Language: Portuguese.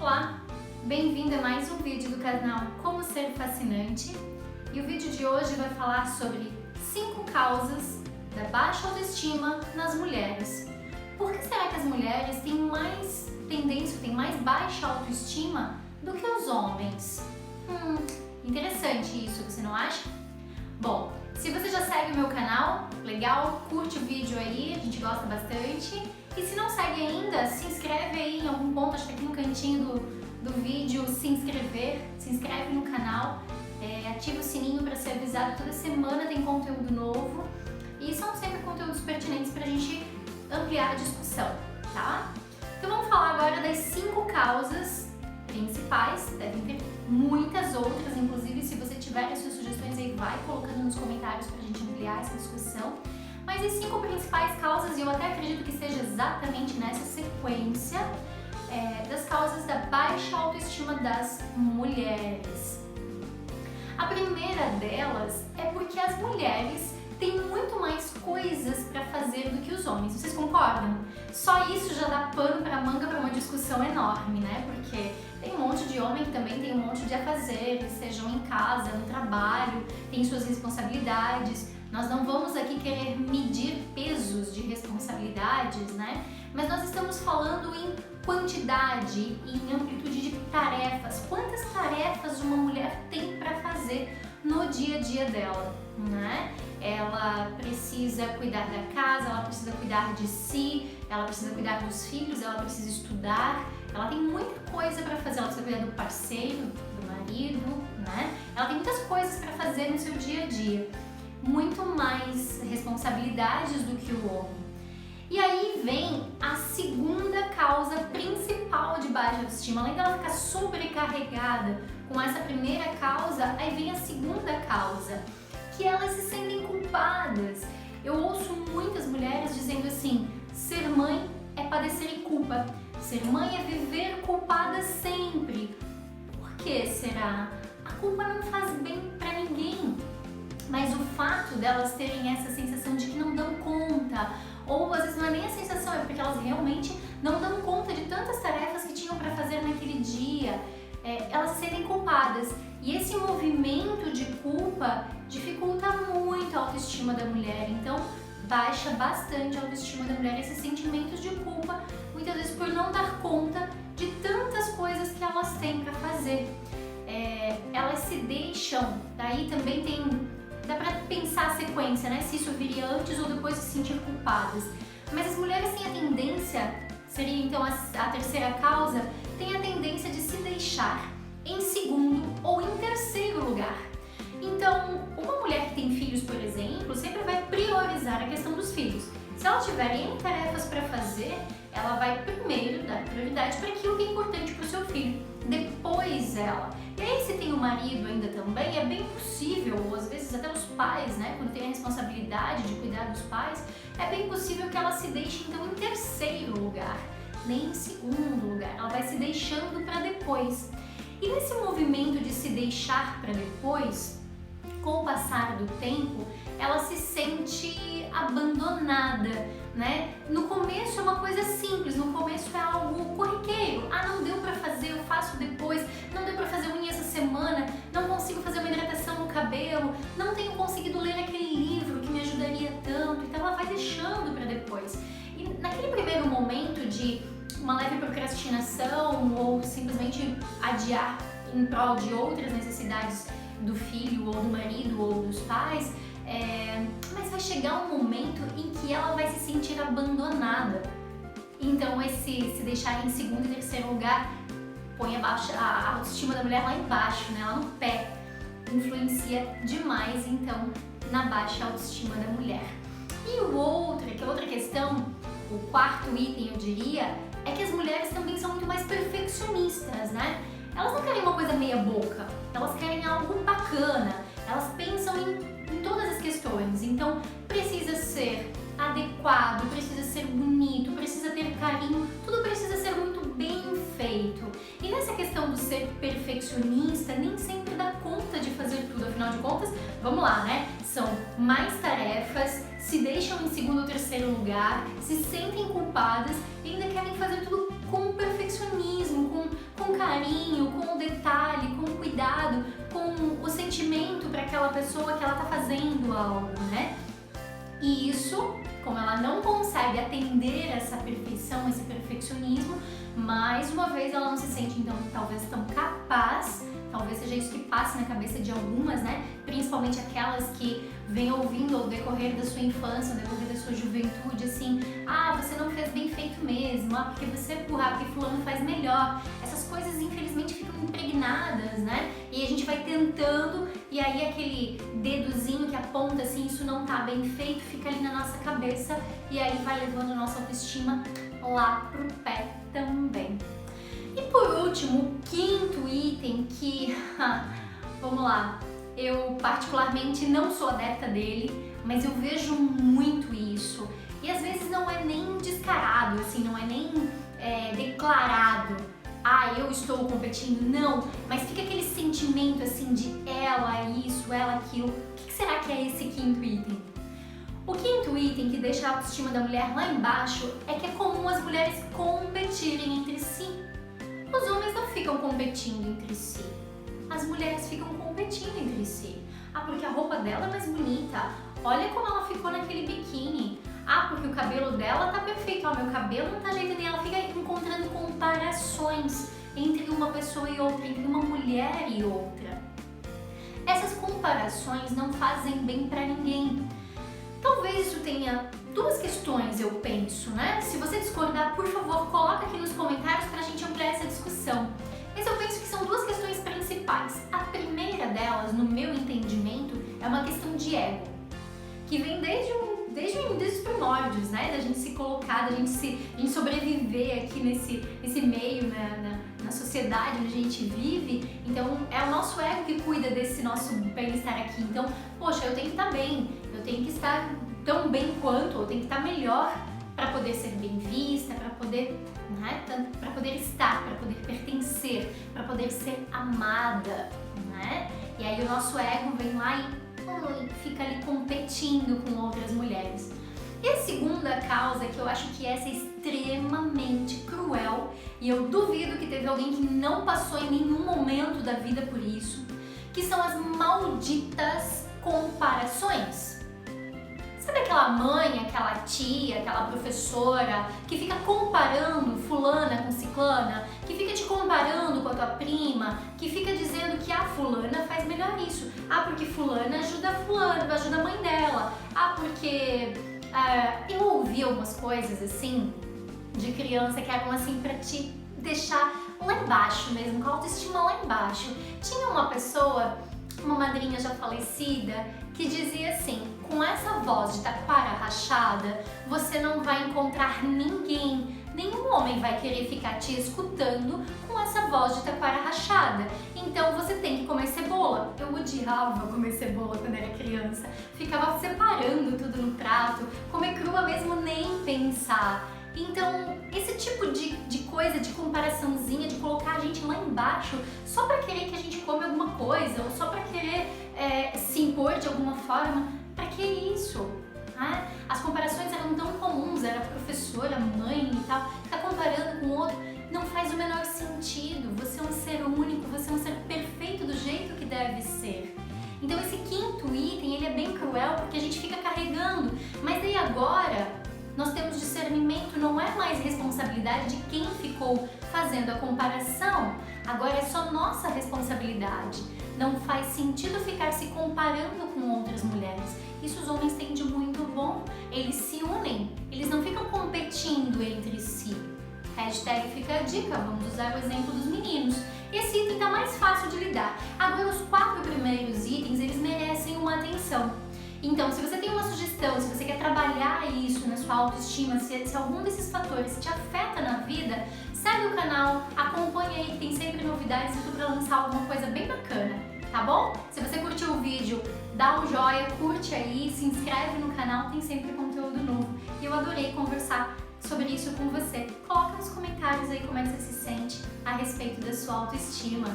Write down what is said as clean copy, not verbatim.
Olá, bem-vindo a mais um vídeo do canal Como Ser Fascinante, e o vídeo de hoje vai falar sobre 5 causas da baixa autoestima nas mulheres. Por que será que as mulheres têm mais tendência, têm mais baixa autoestima do que os homens? Interessante isso, você não acha? Bom, se você já segue o meu canal, legal, curte o vídeo aí, a gente gosta bastante. E se não segue ainda, se inscreve aí em algum ponto, acho que aqui no cantinho do vídeo, se inscreve no canal, ativa o sininho para ser avisado, toda semana tem conteúdo novo e são sempre conteúdos pertinentes para a gente ampliar a discussão, tá? Então vamos falar agora das 5 causas principais, devem ter muitas outras, inclusive se você tiver as suas sugestões aí, vai colocando nos comentários para a gente ampliar essa discussão. Mas as 5 principais causas, e eu até acredito que seja exatamente nessa sequência, das causas da baixa autoestima das mulheres. A primeira delas é porque as mulheres têm muito mais coisas para fazer do que os homens, vocês concordam? Só isso já dá pano para manga para uma discussão enorme, né? Porque tem um monte de homem que também tem um monte de afazeres, sejam em casa, no trabalho, tem suas responsabilidades. Nós não vamos aqui querer medir pesos de responsabilidades, né? Mas nós estamos falando em quantidade, em amplitude de tarefas. Quantas tarefas uma mulher tem para fazer no dia a dia dela, né? Ela precisa cuidar da casa, ela precisa cuidar de si, ela precisa cuidar dos filhos, ela precisa estudar, ela tem muita coisa para fazer, ela precisa cuidar do parceiro, do marido, né? Ela tem muitas coisas para fazer no seu dia a dia. Muito mais responsabilidades do que o homem. E aí vem a segunda causa principal de baixa autoestima. Além dela ficar sobrecarregada com essa primeira causa, aí vem a segunda causa, que elas se sentem culpadas. Eu ouço muitas mulheres dizendo assim: ser mãe é padecer em culpa, ser mãe é viver culpada sempre. Por que será? A culpa não faz bem pra ninguém. Mas o fato delas terem essa sensação de que não dão conta, ou às vezes não é nem a sensação, é porque elas realmente não dão conta de tantas tarefas que tinham para fazer naquele dia, elas se sentem culpadas. E esse movimento de culpa dificulta muito a autoestima da mulher, então baixa bastante a autoestima da mulher, esses sentimentos de culpa, muitas vezes por não dar conta de tantas coisas que elas têm para fazer. Elas se deixam, daí também dá pra pensar a sequência, né? Se isso viria antes ou depois de se sentir culpadas. Mas as mulheres têm a tendência, seria então a terceira causa, tem a tendência de se deixar em segundo ou em terceiro lugar. Então, uma mulher que tem filhos, por exemplo, sempre vai priorizar a questão dos filhos. Se ela tiver N tarefas para fazer, ela vai primeiro dar prioridade para aquilo que é importante para o seu filho, depois ela. E aí, se tem o marido ainda também, é bem possível, ou às vezes até os pais, né, quando tem a responsabilidade de cuidar dos pais, é bem possível que ela se deixe então em terceiro lugar, nem em segundo lugar, ela vai se deixando para depois. E nesse movimento de se deixar para depois, com o passar do tempo, ela se sente abandonada, né? No começo é uma coisa simples, no começo é algo corriqueiro. Ah, não deu pra fazer, eu faço depois. Não deu pra fazer unha essa semana, não consigo fazer uma hidratação no cabelo, não tenho conseguido ler aquele livro que me ajudaria tanto. Então ela vai deixando pra depois. E naquele primeiro momento de uma leve procrastinação ou simplesmente adiar em prol de outras necessidades do filho ou do marido ou dos pais, mas vai chegar um momento em que ela vai se sentir abandonada. Então esse se deixar em segundo e terceiro lugar põe a autoestima da mulher lá embaixo, né? Lá no pé, influencia demais então na baixa autoestima da mulher. E outra questão, o quarto item eu diria, é que as mulheres também são muito mais perfeccionistas, né? Elas não querem uma coisa meia boca, elas querem algo bacana, elas pensam em todas as questões, então precisa ser adequado, precisa ser bonito, precisa ter carinho, tudo precisa ser muito bem feito. E nessa questão do ser perfeccionista, nem sempre dá conta de fazer tudo, afinal de contas, vamos lá, né? São mais tarefas, se deixam em segundo ou terceiro lugar, se sentem culpadas e ainda querem fazer tudo com perfeccionismo, com pessoa que ela tá fazendo algo, né? E isso, como ela não consegue atender essa perfeição, esse perfeccionismo, mais uma vez ela não se sente então talvez tão capaz, talvez seja isso que passe na cabeça de algumas, né? Principalmente aquelas que vêm ouvindo ao decorrer da sua infância, ao decorrer da sua juventude, assim, você não fez bem feito mesmo, porque você é burra, porque fulano faz melhor. Essas coisas infelizmente ficam impregnadas, né? E a gente vai tentando, e aí aquele dedozinho que aponta assim, isso não tá bem feito, fica ali na nossa cabeça, e aí vai levando a nossa autoestima lá pro pé também. E por último, o quinto item que, vamos lá, eu particularmente não sou adepta dele, mas eu vejo muito isso. E às vezes não é nem descarado, assim, não é nem declarado, eu estou competindo, não, mas fica aquele sentimento assim de ela isso, ela aquilo. O que será que é esse quinto item? O quinto item que deixa a autoestima da mulher lá embaixo é que é comum as mulheres competirem entre si. Os homens não ficam competindo entre si, as mulheres ficam competindo entre si. Porque a roupa dela é mais bonita, olha como ela ficou naquele biquíni. Porque o cabelo dela tá perfeito, meu cabelo não tá jeito nem. Ela fica encontrando comparações entre uma pessoa e outra, entre uma mulher e outra. Essas comparações não fazem bem pra ninguém. Talvez isso tenha duas questões, eu penso, né? Se você discordar, por favor, coloca aqui nos comentários pra gente ampliar essa discussão. Mas eu penso que são duas questões principais. A primeira delas, no meu entendimento, é uma questão de ego, que vem desde os primórdios, né? Da gente se colocar, da gente sobreviver aqui nesse meio, né? na sociedade onde a gente vive. Então é o nosso ego que cuida desse nosso bem-estar aqui. Então, poxa, eu tenho que estar bem, eu tenho que estar tão bem quanto, eu tenho que estar melhor para poder ser bem vista, para poder, né? Para poder estar, para poder pertencer, para poder ser amada, né? E aí o nosso ego vem lá e fica ali competindo com outras mulheres. E a segunda causa, que eu acho que essa é extremamente cruel, e eu duvido que teve alguém que não passou em nenhum momento da vida por isso, que são as malditas comparações. Sabe aquela mãe, aquela tia, aquela professora que fica comparando fulana com ciclana, que fica te comparando com a tua prima, que fica dizendo que a fulana faz melhor isso, porque fulana, ajuda a mãe dela, porque eu ouvi algumas coisas assim de criança que eram assim pra te deixar lá embaixo mesmo, com a autoestima lá embaixo. Tinha uma pessoa, uma madrinha já falecida, que dizia assim: com essa voz de taquara rachada, você não vai encontrar ninguém, nenhum homem vai querer ficar te escutando com essa voz de taquara rachada. Então você tem que comer cebola. Eu odiava comer cebola quando era criança. Ficava separando tudo no prato, comer crua mesmo nem pensar. Então, esse tipo de coisa, de comparaçãozinha, de colocar a gente lá embaixo só pra querer que a gente come alguma coisa, ou só pra querer se impor de alguma forma, pra que isso? As comparações eram tão comuns, era professora, mãe e tal, tá comparando com o outro, não faz o menor sentido. Você é um ser único, você é um ser perfeito do jeito que deve ser. Então esse quinto item, ele é bem cruel porque a gente fica carregando, mas daí agora nós temos discernimento, não é mais responsabilidade de quem ficou fazendo a comparação, agora é só nossa responsabilidade. Não faz sentido ficar se comparando com outras mulheres. Isso os homens têm de muito bom, eles se unem, eles não ficam competindo entre si. Hashtag fica a dica, vamos usar o exemplo dos meninos. Esse item tá mais fácil de lidar. Agora os 4 primeiros itens, eles merecem uma atenção. Então, se você tem uma sugestão, se você quer trabalhar isso na sua autoestima, se algum desses fatores te afeta na vida, segue o canal, acompanha aí que tem sempre novidades e tudo pra lançar alguma coisa bem bacana, tá bom? Se você curtiu o vídeo, dá um joinha, curte aí, se inscreve no canal, tem sempre conteúdo novo. E eu adorei conversar sobre isso com você. Coloca nos comentários aí como é que você se sente a respeito da sua autoestima.